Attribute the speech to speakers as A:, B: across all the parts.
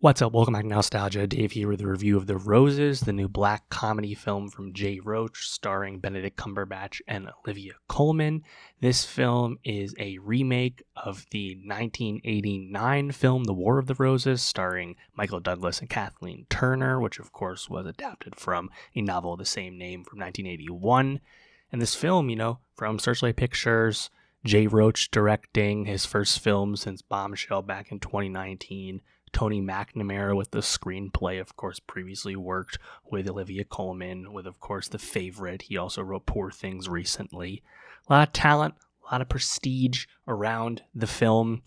A: What's up? Welcome back to Nowstalgia. Dave here with a review of The Roses, the new black comedy film from Jay Roach starring Benedict Cumberbatch and Olivia Colman. This film is a remake of the 1989 film The War of the Roses starring Michael Douglas and Kathleen Turner, which of course was adapted from a novel of the same name from 1981. And this film, from Searchlight Pictures, Jay Roach directing his first film since Bombshell back in 2019. Tony McNamara with the screenplay, of course, previously worked with Olivia Colman, with, of course, The Favorite. He also wrote Poor Things recently. A lot of talent, a lot of prestige around the film.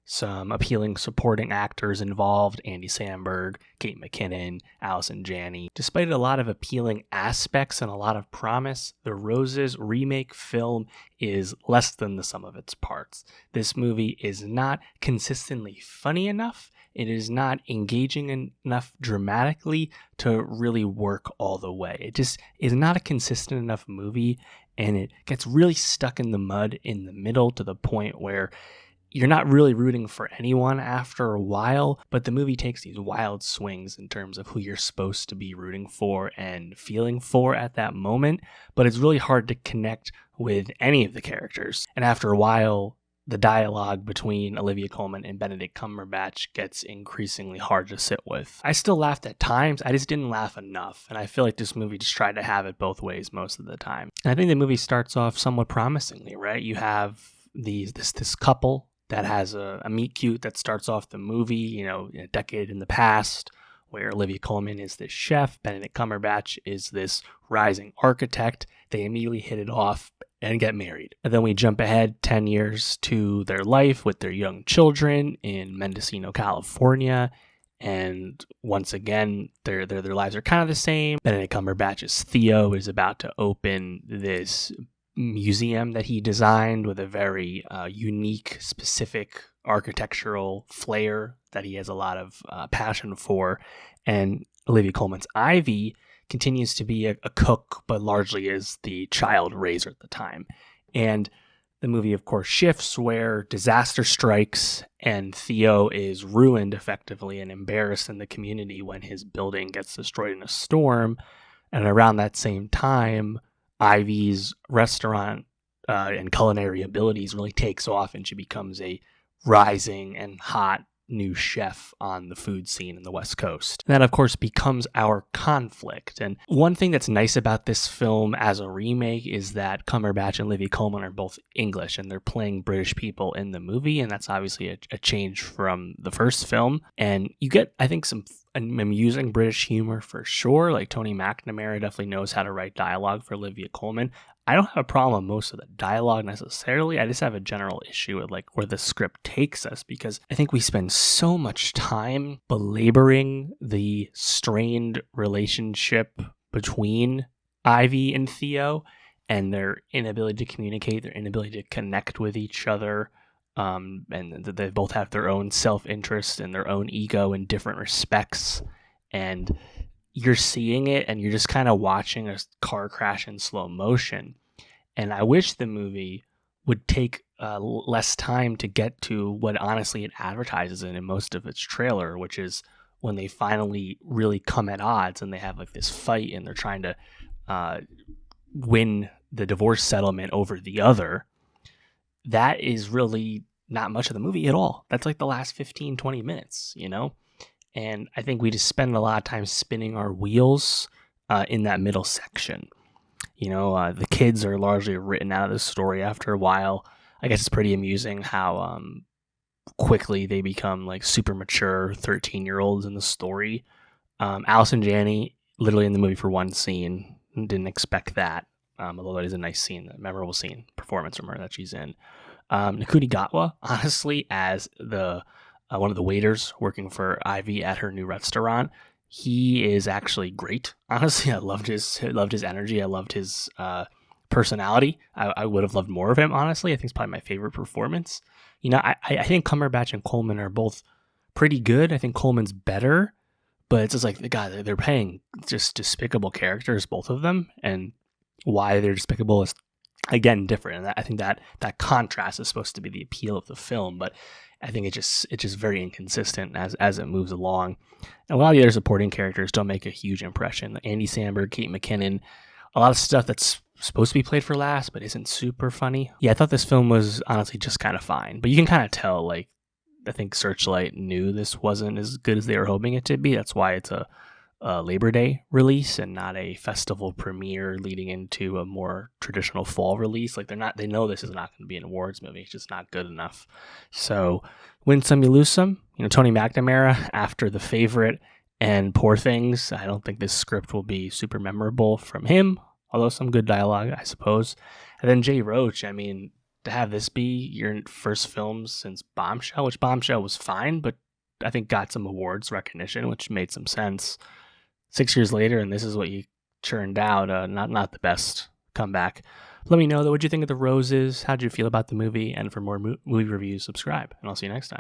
A: Some appealing supporting actors involved: Andy Samberg, Kate McKinnon, Allison Janney. Despite a lot of appealing aspects and a lot of promise, The Roses remake film is less than the sum of its parts. This movie is not consistently funny enough. It is not engaging enough dramatically to really work all the way. It just is not a consistent enough movie, and it gets really stuck in the mud in the middle to the point where you're not really rooting for anyone after a while, but the movie takes these wild swings in terms of who you're supposed to be rooting for and feeling for at that moment, but it's really hard to connect with any of the characters. And after a while, the dialogue between Olivia Colman and Benedict Cumberbatch gets increasingly hard to sit with. I still laughed at times, I just didn't laugh enough, and I feel like this movie just tried to have it both ways most of the time. And I think the movie starts off somewhat promisingly, right? You have this couple that has a meet cute that starts off the movie, a decade in the past, where Olivia Colman is this chef, Benedict Cumberbatch is this rising architect. They immediately hit it off and get married. And then we jump ahead 10 years to their life with their young children in Mendocino, California. And once again, their lives are kind of the same. Benedict Cumberbatch's Theo is about to open this museum that he designed with a very unique, specific architectural flair that he has a lot of passion for. And Olivia Colman's Ivy continues to be a cook, but largely is the child raiser at the time. And the movie, of course, shifts where disaster strikes and Theo is ruined effectively and embarrassed in the community when his building gets destroyed in a storm. And around that same time, Ivy's restaurant and culinary abilities really takes off, and she becomes a rising and hot new chef on the food scene in the West Coast. And that, of course, becomes our conflict. And one thing that's nice about this film as a remake is that Cumberbatch and Olivia Colman are both English, and they're playing British people in the movie, and that's obviously a change from the first film. And you get, I think, some amusing British humor for sure. Like Tony McNamara definitely knows how to write dialogue for Olivia Colman. I don't have a problem with most of the dialogue necessarily. I just have a general issue with where the script takes us, because I think we spend so much time belaboring the strained relationship between Ivy and Theo and their inability to communicate, their inability to connect with each other. And they both have their own self-interest and their own ego in different respects. And you're seeing it and you're just kind of watching a car crash in slow motion. And I wish the movie would take less time to get to what honestly it advertises in most of its trailer, which is when they finally really come at odds and they have this fight and they're trying to win the divorce settlement over the other. That is really not much of the movie at all. That's the last 15, 20 minutes, And I think we just spend a lot of time spinning our wheels in that middle section. The kids are largely written out of the story after a while. I guess it's pretty amusing how quickly they become super mature 13-year-olds in the story. Allison Janney, literally in the movie for one scene, didn't expect that. Although that is a nice scene, a memorable scene, performance from her that she's in. Nakuti Gatwa, honestly, as the one of the waiters working for Ivy at her new restaurant, he is actually great. Honestly, I loved his energy. I loved his personality. I would have loved more of him, honestly. I think it's probably my favorite performance. I think Cumberbatch and Colman are both pretty good. I think Colman's better, but it's just they're playing just despicable characters, both of them, and why they're despicable is again different. And I think that contrast is supposed to be the appeal of the film, but I think it's just very inconsistent as it moves along. And a lot of the other supporting characters don't make a huge impression. Like Andy Samberg, Kate McKinnon, a lot of stuff that's supposed to be played for laughs but isn't super funny. Yeah, I thought this film was honestly just kind of fine, but you can kind of tell, like, I think Searchlight knew this wasn't as good as they were hoping it to be. That's why it's a Labor Day release and not a festival premiere leading into a more traditional fall release. Like they know this is not going to be an awards movie. It's just not good enough. So win some, you lose some. Tony McNamara after The Favorite and Poor Things. I don't think this script will be super memorable from him, although some good dialogue, I suppose. And then Jay Roach, I mean, to have this be your first film since Bombshell, which Bombshell was fine, but I think got some awards recognition, which made some sense. 6 years later, and this is what you churned out. Not the best comeback. Let me know, though, what you think of The Roses. How'd you feel about the movie? And for more movie reviews, subscribe, and I'll see you next time.